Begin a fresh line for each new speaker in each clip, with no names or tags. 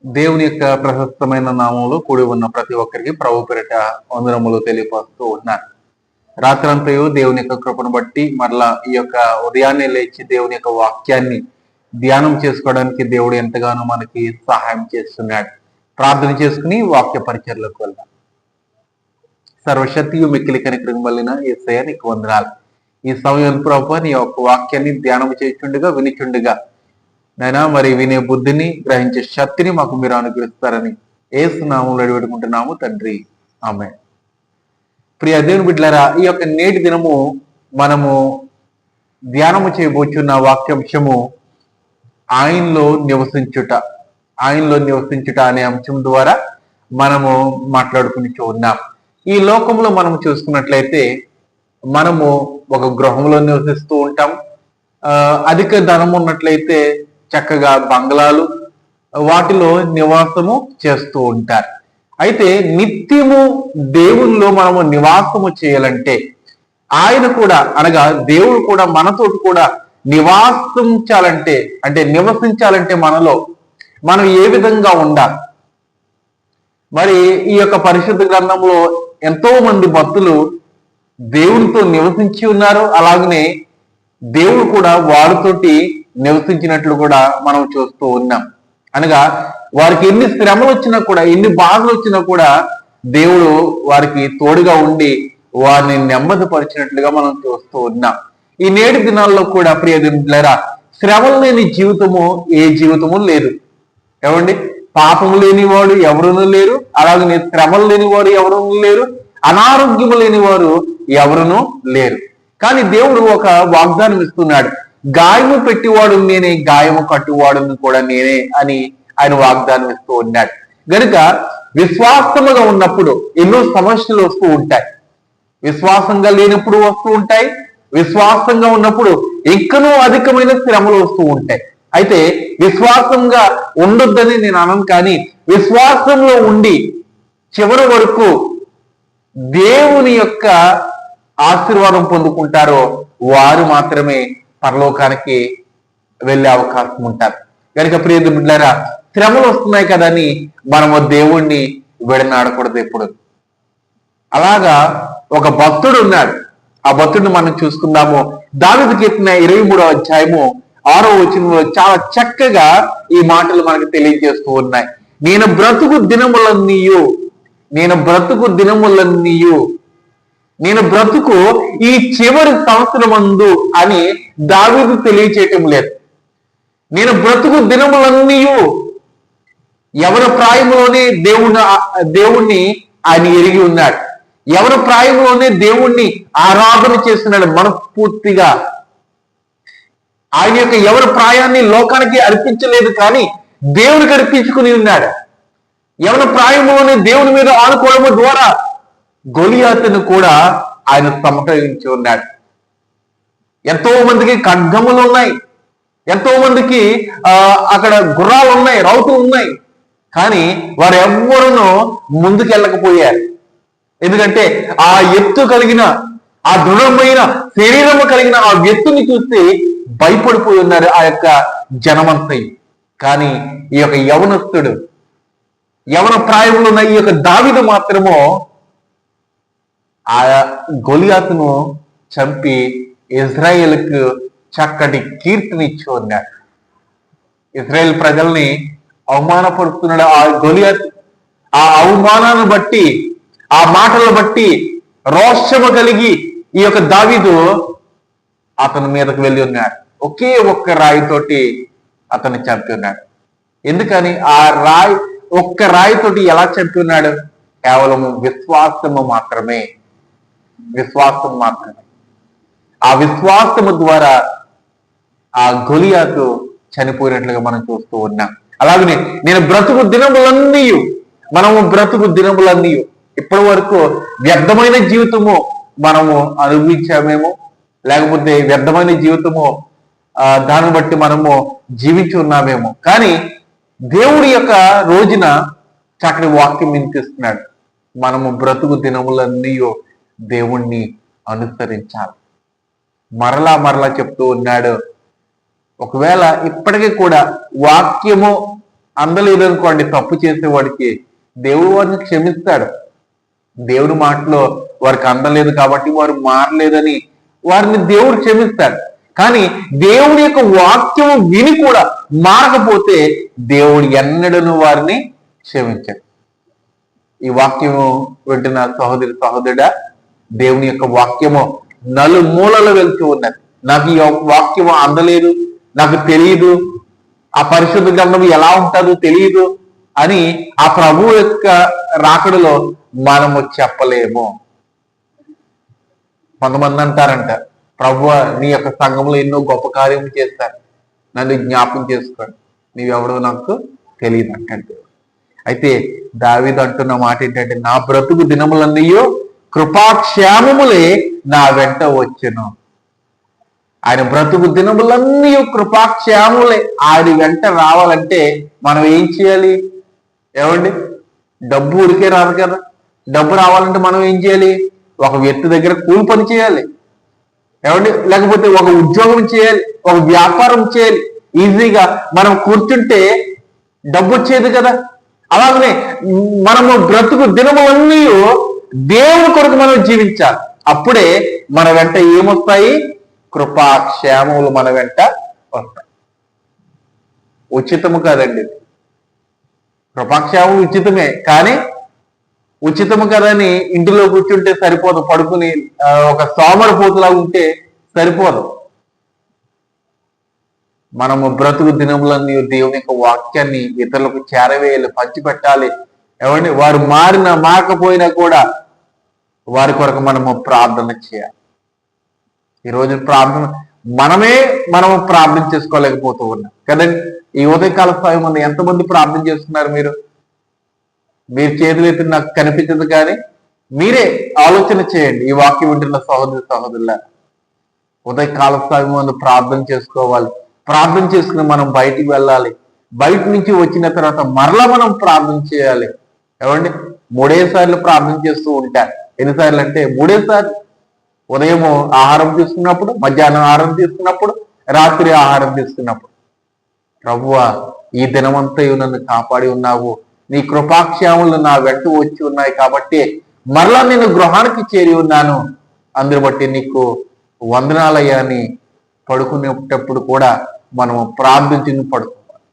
దేవుని యొక్క ప్రశస్తమైన నామంలో కూడి ఉన్న ప్రతి ఒక్కరికి ప్రభు పేరిట వందనములు తెలియపరుస్తూ ఉన్నారు. రాత్రంతయు దేవుని యొక్క కృపను బట్టి మరలా ఈ యొక్క ఉదయాన్నే లేచి దేవుని యొక్క వాక్యాన్ని ధ్యానం చేసుకోవడానికి దేవుడు ఎంతగానో మనకి సహాయం చేస్తున్నాడు. ప్రార్థన చేసుకుని వాక్య పరిచర్లకు వెళ్దాం. సర్వశక్తియు మిక్కిలి కనికరం వలన యేసయ్య నీకు వందనాలు. ఈ సమయం ప్రభు నీ యొక్క వాక్యాన్ని ధ్యానం చేస్తుండగా వినిచుండగా నైనా మరి వినే బుద్ధిని గ్రహించే శక్తిని మాకు మీరు అనుగ్రహిస్తారని యేసు నామములో అడిగిపెట్టుకుంటున్నాము తండ్రి, ఆమేన్. ప్రియ దేవుని బిడ్డలారా, ఈ యొక్క నేటి దినము మనము ధ్యానము చేయబోచున్న వాక్యాంశము ఆయనలో నివసించుట. ఆయనలో నివసించుట అనే అంశం ద్వారా మనము మాట్లాడుకుని ఉన్నాం. ఈ లోకంలో మనం చూసుకున్నట్లయితే మనము ఒక గృహంలో నివసిస్తూ ఉంటాం. అధిక ధనం ఉన్నట్లయితే చక్కగా బంగ్లాలు వాటిలో నివాసము చేస్తూ ఉంటారు. అయితే నిత్యము దేవునిలో మనము నివాసము చేయాలంటే ఆయన కూడా అనగా దేవుడు కూడా మనతో కూడా నివాసించాలంటే అంటే నివసించాలంటే మనలో మనం ఏ విధంగా ఉండాలి? మరి ఈ యొక్క పరిశుద్ధ గ్రంథంలో ఎంతో మంది భక్తులు దేవునితో నివసించి ఉన్నారు. అలాగనే దేవుడు కూడా వారితోటి నివసించినట్లు కూడా మనం చూస్తూ ఉన్నాం. అనగా వారికి ఎన్ని శ్రమలు వచ్చినా కూడా, ఎన్ని బాధలు వచ్చినా కూడా దేవుడు వారికి తోడుగా ఉండి వారిని నెమ్మదిపరిచినట్లుగా మనం చూస్తూ ఉన్నాం. ఈ నేటి దినాల్లో కూడా ప్రియ దేవులారా, శ్రమలు లేని జీవితము ఏ జీవితము లేదు. ఏమండి, పాపము లేనివాడు ఎవరునూ లేరు, అలాగనే శ్రమలు లేనివాడు ఎవరునూ లేరు, అనారోగ్యము లేనివారు ఎవరునూ లేరు. కానీ దేవుడు ఒక వాగ్దానం ఇస్తున్నాడు. గాయము పెట్టివాడు నేనే, గాయము కట్టువాడును కూడా నేనే అని ఆయన వాగ్దానం ఇస్తూ ఉన్నాడు. గనుక విశ్వాసముగా ఉన్నప్పుడు ఎన్నో సమస్యలు వస్తూ ఉంటాయి. విశ్వాసంగా లేనప్పుడు వస్తూ ఉంటాయి. విశ్వాసంగా ఉన్నప్పుడు ఇంకనూ అధికమైన శ్రమలు వస్తూ ఉంటాయి. అయితే విశ్వాసంగా ఉండొద్దని నేను అనను, కానీ విశ్వాసంలో ఉండి చివరి వరకు దేవుని యొక్క ఆశీర్వాదం పొందుకుంటారో వారు మాత్రమే పరలోకానికి వెళ్ళే అవకాశం ఉంటారు. కనుక ప్రియ బిడ్డలారా, శ్రమలు వస్తున్నాయి కదా అని మనము దేవుణ్ణి విడనాడకూడదు ఎప్పుడు. అలాగా ఒక భక్తుడు ఉన్నాడు. ఆ భక్తుడిని మనం చూసుకుందాము. దావీదు కీర్తన 23వ అధ్యాయము 6వ వచనంలో చాలా చక్కగా ఈ మాటలు మనకు తెలియజేస్తూ ఉన్నాయి. నేను బ్రతుకు ఈ చివరి సంవత్సరమందు అని దావీదు తెలియచేయటం లేదు. నేను బ్రతుకు దినములన్నీ ఎవరి ప్రాయంలోనే దేవుణ్ణి ఆయన ఎరిగి ఉన్నాడు. ఎవరి ప్రాయంలోనే దేవుణ్ణి ఆరాధన చేస్తున్నాడు మనస్ఫూర్తిగా. ఆయన యొక్క ఎవరి ప్రాయాన్ని లోకానికి అర్పించలేదు, కానీ దేవునికి అర్పించుకుని ఉన్నాడు. ఎవరి ప్రాయంలోనే దేవుని మీద ఆనుకోవడం ద్వారా గొలియాతును కూడా ఆయన సమకరించి ఉన్నాడు. ఎంతో మందికి ఖడ్గములు ఉన్నాయి, ఎంతో మందికి అక్కడ గుర్రాలు ఉన్నాయి, రౌతులు ఉన్నాయి, కానీ వారు ఎవ్వరూ ముందుకెళ్ళకపోయారు. ఎందుకంటే ఆ ఎత్తు కలిగిన, ఆ దృఢమైన శరీరము కలిగిన ఆ వ్యక్తిని చూసి భయపడిపోయి ఉన్నారు ఆ యొక్క జనమంతయు. కానీ ఈ యొక్క యవనస్తుడు, యవన ప్రాయంలో ఉన్న ఈ యొక్క దావీదు మాత్రమో ఆ గొలియాతును చంపి ఇజ్రాయేల్కు చక్కటి కీర్తినిచ్చి ఉన్నాడు. ఇజ్రాయేల్ ప్రజల్ని అవమానపరుస్తున్నాడు ఆ గొలియాతు. ఆ అవమానాన్ని బట్టి, ఆ మాటలను బట్టి రోషము కలిగి ఈ యొక్క దావీదు అతని మీదకు వెళ్ళి ఉన్నాడు. ఒకే ఒక్క రాయితోటి అతన్ని చంపి ఉన్నాడు. ఎందుకని? ఆ రాయి, ఒక్క రాయితోటి ఎలా చంపి ఉన్నాడు? కేవలం విశ్వాసము మాత్రమే. ఆ విశ్వాసము ద్వారా ఆ గొలియాతు చనిపోయినట్లుగా మనం చూస్తూ ఉన్నాం. అలాగనే నేను బ్రతుకు దినములన్నీ ఇప్పటి వరకు వ్యర్థమైన జీవితము మనము అనుభవించామేమో, లేకపోతే వ్యర్థమైన జీవితము దాన్ని బట్టి మనము జీవించి ఉన్నామేమో. కానీ దేవుడి యొక్క రోజున చక్కటి వాక్యం వినిపిస్తున్నాడు. మనము బ్రతుకు దినములన్నీ దేవుణ్ణి అనుసరించాలి. మరలా చెప్తూ ఉన్నాడు. ఒకవేళ ఇప్పటికీ కూడా వాక్యము అందలేదనుకోండి, తప్పు చేసేవాడికి దేవుడు వారిని క్షమిస్తాడు. దేవుడి మాటలో వారికి అందలేదు కాబట్టి వారు మారలేదని వారిని దేవుడు క్షమిస్తాడు. కానీ దేవుడి యొక్క వాక్యం విని కూడా మారకపోతే దేవుడు ఎన్నడను వారిని క్షమించాడు. ఈ వాక్యము వింటున్న సహోదరుడా, దేవుని యొక్క వాక్యము నలుమూలలో వెళ్తూ ఉన్నది. నాకు ఈ వాక్యము అందలేదు, నాకు తెలియదు, ఆ పరిశుద్ధ గ్రంథం ఎలా ఉంటుందో తెలియదు అని ఆ ప్రభు యొక్క రాకడలో మనము చెప్పలేము. కొంతమంది అంటారంట, ప్రభు నీ యొక్క సంఘంలో ఎన్నో గొప్ప కార్యము చేస్తారు, నన్ను జ్ఞాపకం చేసుకోండి, నీవెవడో నాకు తెలియదు అంటే. అయితే దావీదు అంటున్న మాట ఏంటంటే, నా బ్రతుకు దినములన్నయో కృపాక్షేమములే నా వెంట వచ్చును. ఆయన బ్రతుకు దినములన్నీ కృపాక్షేమములే ఆయన వెంట రావాలంటే మనం ఏం చేయాలి? ఏమండి, డబ్బు ఊరికే రాదు కదా. డబ్బు రావాలంటే మనం ఏం చేయాలి? ఒక వ్యక్తి దగ్గర కూలి పని చేయాలి, ఏమండి, లేకపోతే ఒక ఉద్యోగం చేయాలి, ఒక వ్యాపారం చేయాలి. ఈజీగా మనం కూర్చుంటే డబ్బు వచ్చేది కదా. అలాగనే మనము బ్రతుకు దినములన్నీ దేవుని కొరకు మనం జీవించాలి. అప్పుడే మన వెంట ఏమొస్తాయి? కృపాక్షేమములు మన వెంట వస్తాయి. ఉచితము కాదండి, కృపాక్షేమం ఉచితమే, కానీ ఉచితము కదని ఇంటిలో కూర్చుంటే సరిపోదు, పడుకుని ఒక సోమరిపోతులా ఉంటే సరిపోదు. మనము బ్రతుకు దినములన్నీ దేవుని యొక్క వాక్యాన్ని ఇతరులకు చేరవేయాలి, పంచిపెట్టాలి. ఏమండి, వారు మారకపోయినా కూడా వారి కొరకు మనము ప్రార్థన చేయాలి. ఈరోజు మనము ప్రార్థన చేసుకోలేకపోతూ ఉన్నాం కదండి. ఈ ఉదయకాల సమయం ముందు ఎంతమంది ప్రార్థన చేస్తున్నారు? మీరు చేతులు ఎత్తి నాకు కనిపించదు, కానీ మీరే ఆలోచన చేయండి. ఈ వాక్యం వింటున్న సహోదరుల ఉదయకాల సమయం ముందు ప్రార్థన చేసుకోవాలి. ప్రార్థన చేసుకుని మనం బయటికి వెళ్ళాలి. బయట నుంచి వచ్చిన తర్వాత మరలా మనం ప్రార్థన చేయాలి. ఏమండి, 3 సార్లు ప్రార్థన చేస్తూ ఉంటారు. ఎన్నిసార్లు అంటే 3 సార్లు. ఉదయం ఆహారం తీసుకున్నప్పుడు, మధ్యాహ్నం ఆహారం తీసుకున్నప్పుడు, రాత్రి ఆహారం తీసుకున్నప్పుడు. ప్రభువా, ఈ దినమంతా నన్ను కాపాడి ఉన్నావు, నీ కృపాక్షేమములు నా వెంట వచ్చి ఉన్నాయి కాబట్టి మరలా నేను గృహానికి చేరి ఉన్నాను, అందుని బట్టి నీకు వందనాలయ్యా అని పడుకునేటప్పుడు కూడా మనము ప్రార్థించి పడుకోవాలి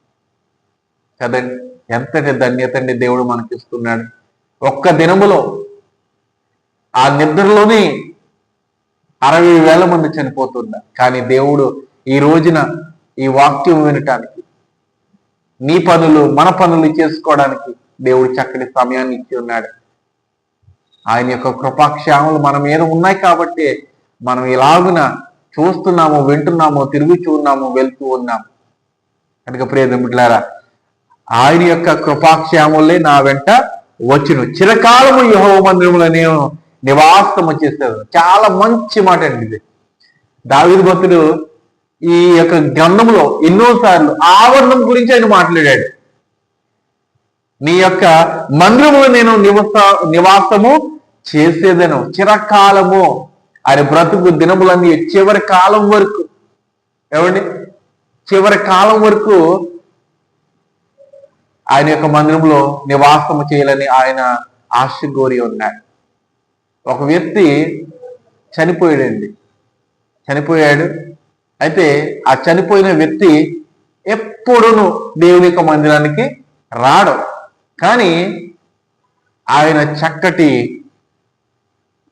కదండి. ఎంతటి ధన్యత అండి దేవుడు మనకిస్తున్నాడు. ఒక్క దినములో ఆ నిద్రలోనే 60,000 మంది చనిపోతున్నారు. కానీ దేవుడు ఈ రోజున ఈ వాక్యం వినటానికి, నీ పనులు మన పనులు చేసుకోవడానికి దేవుడు చక్కటి సమయాన్ని ఇచ్చి ఉన్నాడు. ఆయన యొక్క కృపాక్షేమములు మన మీద ఉన్నాయి కాబట్టి మనం ఇలాగున చూస్తున్నాము, వింటున్నాము, తిరుగుచూ ఉన్నాము, వెళ్తూ ఉన్నాము కనుక ప్రియమిట్లారా, ఆయన యొక్క కృపాక్షేమములే నా వెంట వచ్చును. చిరకాలము యెహోవా మందిరములో నేను నివాసము చేశాను. చాలా మంచి మాట అండి ఇది. దావీదు భక్తుడు ఈ యొక్క గ్రంథంలో ఎన్నోసార్లు ఆవరణం గురించి ఆయన మాట్లాడాడు. నీ యొక్క మందిరములో నేను నివాసము చేసేదను చిరకాలము. ఆయన బ్రతుకు దినములన్నీ చివరి కాలం వరకు, ఏమండి, చివరి కాలం వరకు ఆయన యొక్క మందిరంలో నివాసము చేయాలని ఆయన ఆశ కోరి ఉన్నాడు. ఒక వ్యక్తి చనిపోయాడు. అయితే ఆ చనిపోయిన వ్యక్తి ఎప్పుడూను దేవుని యొక్క మందిరానికి రాడు. కానీ ఆయన చక్కటి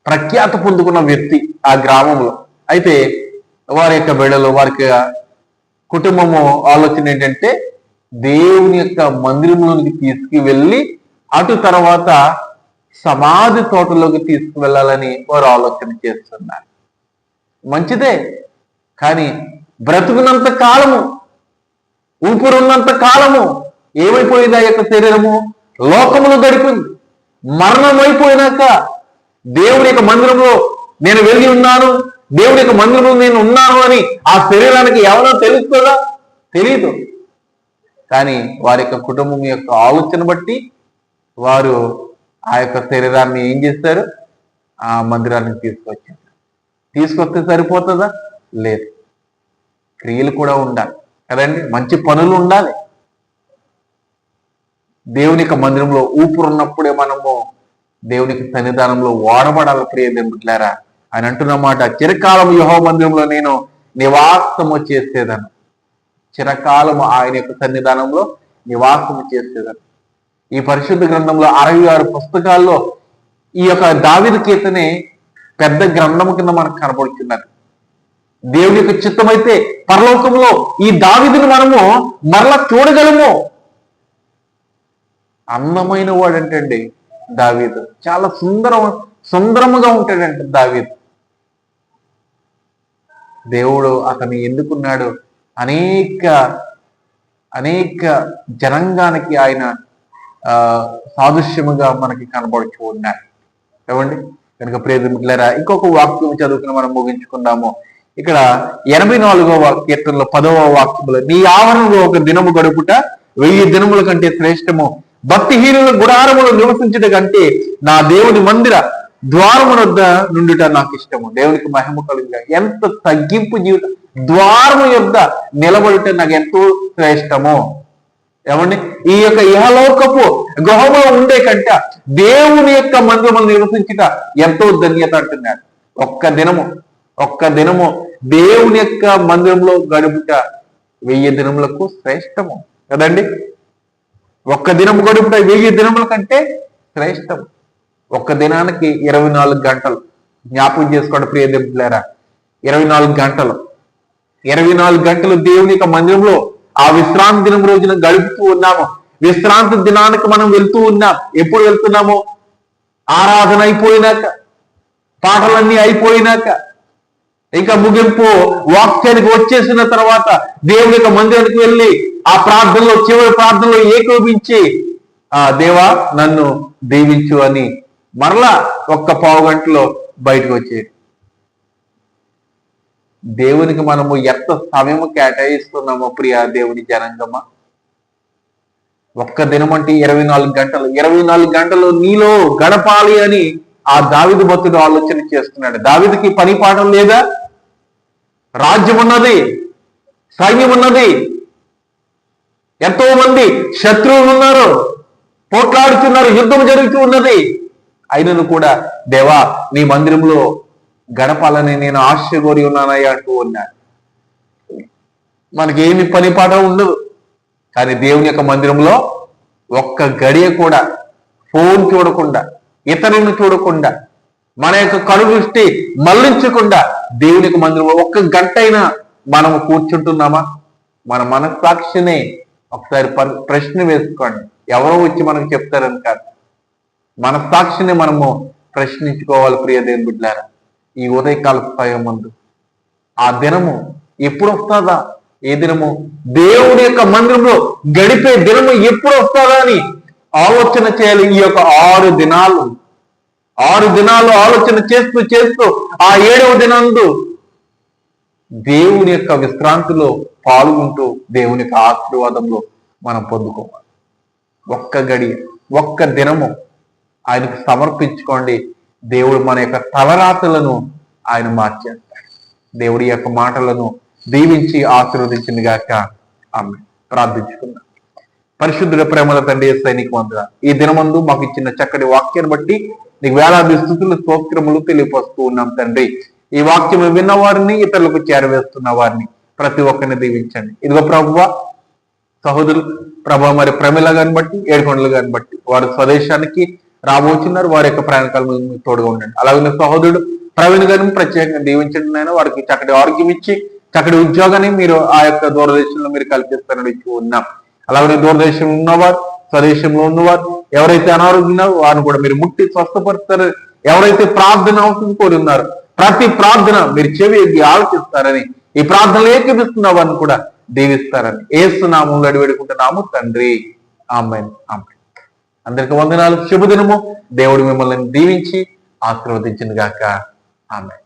ప్రఖ్యాత పొందుకున్న వ్యక్తి ఆ గ్రామంలో. అయితే వారి యొక్క బిడ్డలు, వారికి కుటుంబము ఆలోచన ఏంటంటే దేవుని యొక్క మందిరంలోనికి తీసుకువెళ్ళి అటు తర్వాత సమాధి తోటలోకి తీసుకువెళ్ళాలని వారు ఆలోచన చేస్తున్నారు. మంచిదే, కానీ బ్రతుకున్నంత కాలము, ఊపిరున్నంత కాలము ఏమైపోయింది? ఆ యొక్క శరీరము లోకములు గడిపింది. మరణం అయిపోయినాక దేవుడి యొక్క మందిరంలో నేను వెళ్ళి ఉన్నాను, దేవుడి యొక్క మందిరంలో నేను ఉన్నాను అని ఆ శరీరానికి ఎవరో తెలుస్తుందా? తెలీదు. కానీ వారి యొక్క కుటుంబం యొక్క ఆలోచన బట్టి వారు ఆ యొక్క శరీరాన్ని ఏం చేస్తారు? ఆ మందిరానికి తీసుకొస్తే సరిపోతుందా? లేదు, క్రియలు కూడా ఉండాలి కదండి, మంచి పనులు ఉండాలి. దేవుని యొక్క మందిరంలో ఊపురున్నప్పుడే మనము దేవునికి సన్నిధానంలో వాడబడాలి ప్రియ దేవులారా. ఆయన అంటున్న మాట, చిరకాలం యెహోవా మందిరంలో నేను నివాసము చేసేదను. చిరకాలము ఆయన యొక్క సన్నిధానంలో నివాసము చేసేదను. ఈ పరిశుద్ధ గ్రంథంలో 66 పుస్తకాల్లో ఈ యొక్క దావీదు కీర్తనే పెద్ద గ్రంథము కింద మనకు కనబడుతున్నారు. దేవుని యొక్క చిత్తమైతే పరలోకంలో ఈ దావీదును మనము మరలా చూడగలము. అందమైన వాడంటండి దావీదు, చాలా సుందరముగా ఉంటాడంట దావీదు. దేవుడు అతన్ని ఎందుకున్నాడు? అనేక జనాంగానికి ఆయన సాదృశ్యముగా మనకి కనబడుతూ ఉన్నారు. ఏమండి? కనుక ప్రియమిత్రులారా, ఇంకొక వాక్యం చదువుకుని మనం ముగించుకుందాము. ఇక్కడ 84వ కీర్తనలో 10వ వాక్యంలో, నీ ఆవరణలో ఒక దినము గడుపుట 1000 దినముల కంటే శ్రేష్టము, భక్తిహీనుల గుడారములు నివసించుట కంటే నా దేవుని మందిర ద్వారమునొద్ద నుండుట నాకు ఇష్టము. దేవునికి మహిమ కలుగుగా. ఎంత తగ్గింపు జీవితం! ద్వారము యొద్ద నిలబడుట నాకు ఎంతో శ్రేష్టము. ఏమండి? ఈ యొక్క ఇహలోకపు గృహంలో ఉండే కంట దేవుని యొక్క మందిరములు నివసించుట ఎంతో ధన్యత అంటున్నాడు. ఒక్క దినము దేవుని యొక్క మందిరంలో గడుపుట 1000 దినములకు శ్రేష్టము కదండి. ఒక్క దినము గడుపుట 1000 దినముల కంటే శ్రేష్టము. ఒక్క దినానికి 24 గంటలు. జ్ఞాపకం చేసుకోండి ప్రియ దేవులారా, 24 గంటలు. 24 గంటలు దేవుని యొక్క మందిరంలో ఆ విశ్రాంతి దినం రోజున గడుపుతూ ఉన్నాము. విశ్రాంతి దినానికి మనం వెళ్తూ ఉన్నాం. ఎప్పుడు వెళ్తున్నాము? ఆరాధన అయిపోయినాక, పాటలన్నీ అయిపోయినాక, ఇంకా ముగింపు వాక్యానికి వచ్చేసిన తర్వాత దేవుని యొక్క మందిరానికి వెళ్ళి ఆ ప్రార్థనలో, చివరి ప్రార్థనలో ఏకోపించి, దేవా నన్ను దీవించు అని మరలా ఒక్క పావు గంటలో బయటకు వచ్చేది. దేవునికి మనము ఎంత సమయము కేటాయిస్తున్నామో ప్రియ దేవుని జనాంగమా. ఒక్క దినం అంటే 24 గంటలు. 24 గంటలు నీలో గడపాలి అని ఆ దావీదు భక్తుడు ఆలోచన చేస్తున్నాడు. దావీదుకి పని పాఠం లేదా? రాజ్యం ఉన్నది, సైన్యం ఉన్నది, ఎంతో మంది శత్రువులు ఉన్నారు, పోట్లాడుతున్నారు, యుద్ధం జరుగుతూ ఉన్నది. అయినను కూడా దేవా నీ మందిరంలో గడపాలని నేను ఆశ కోరి ఉన్నానయ్యా అంటూ ఉన్నాడు. మనకేమి పని పాఠం ఉండదు, కానీ దేవుని యొక్క మందిరంలో ఒక్క గడియ కూడా ఫోన్ చూడకుండా, ఇతరులను చూడకుండా, మన యొక్క కనుదృష్టి మళ్లించకుండా దేవుని యొక్క మందిరంలో ఒక్క గంట అయినా మనము కూర్చుంటున్నామా? మన మనస్సాక్షిని ఒకసారి ప్రశ్న వేసుకోండి. ఎవరో వచ్చి మనకు చెప్తారని కాదు, మనస్సాక్షిని మనము ప్రశ్నించుకోవాలి ప్రియ దేవుని బిడ్డలారా. ఈ ఉదయకాల సమయం ముందు ఆ దినము ఎప్పుడు వస్తుందా? ఏ దినము? దేవుని యొక్క మందిరంలో గడిపే దినము ఎప్పుడు వస్తుందా అని ఆలోచన చేయాలి. ఈ యొక్క 6 దినాలు ఆలోచన చేస్తూ ఆ 7వ దినందు దేవుని యొక్క విశ్రాంతిలో పాల్గొంటూ దేవుని యొక్క ఆశీర్వాదంలో మనం పొందుకోవాలి. ఒక్క గడియ, ఒక్క దినము ఆయనకు సమర్పించుకోండి. దేవుడు మన యొక్క తలరాతలను ఆయన మార్చేస్తాడు. దేవుడి యొక్క మాటలను దీవించి ఆశీర్వదించింది గాక. ఆమె ప్రార్థించుకుందాం. పరిశుద్ధుడ ప్రేమల తండ్రి యేసయ్య నీకు వందనాలు. ఈ దినమందు మాకు ఇచ్చిన చక్కటి వాక్యాన్ని బట్టి నీకు వేలాది స్తుతులు, స్తోత్రములు తెలియపరుస్తూ ఉన్నాం తండ్రి. ఈ వాక్యం విన్న వారిని, ఇతరులకు చేరవేస్తున్న వారిని ప్రతి ఒక్కరిని దీవించండి. ఇదిగో ప్రభువా, సహోదరులు ప్రభా మరి ప్రమిళ గాని బట్టి, ఏడుకొండలు గాని బట్టి వారు స్వదేశానికి రాబోతున్నారు. వారి యొక్క ప్రయాణకాలంలో తోడుగా ఉండండి. అలాగే సహోదరుడు ప్రవీణ్ గారిని ప్రత్యేకంగా దీవించండి నాయన. వారికి చక్కటి ఆరోగ్యం ఇచ్చి చక్కటి ఉద్యోగాన్ని మీరు ఆ యొక్క దూరదేశంలో మీరు కల్పిస్తారని ఇచ్చి ఉన్నాం. అలాగే దూరదేశంలో ఉన్నవారు, స్వదేశంలో ఉన్నవారు ఎవరైతే అనారోగ్యంలో వారిని కూడా మీరు ముట్టి స్వస్థపరుస్తారు. ఎవరైతే ప్రార్థన అవసరం కోరి ఉన్నారు ప్రతి ప్రార్థన మీరు చెవి ఎగ్గి ఆలోచిస్తారని, ఈ ప్రార్థనలు ఏకీపిస్తున్న వారిని కూడా దీవిస్తారని యేసు నామములో అడివేడుకుంటున్నాము తండ్రి. ఆమేన్. ఆమేన్. అందరికి వందనాలు. శుభదినము. దేవుడు మిమ్మల్ని దీవించి ఆశీర్వదించును గాక. ఆమేన్.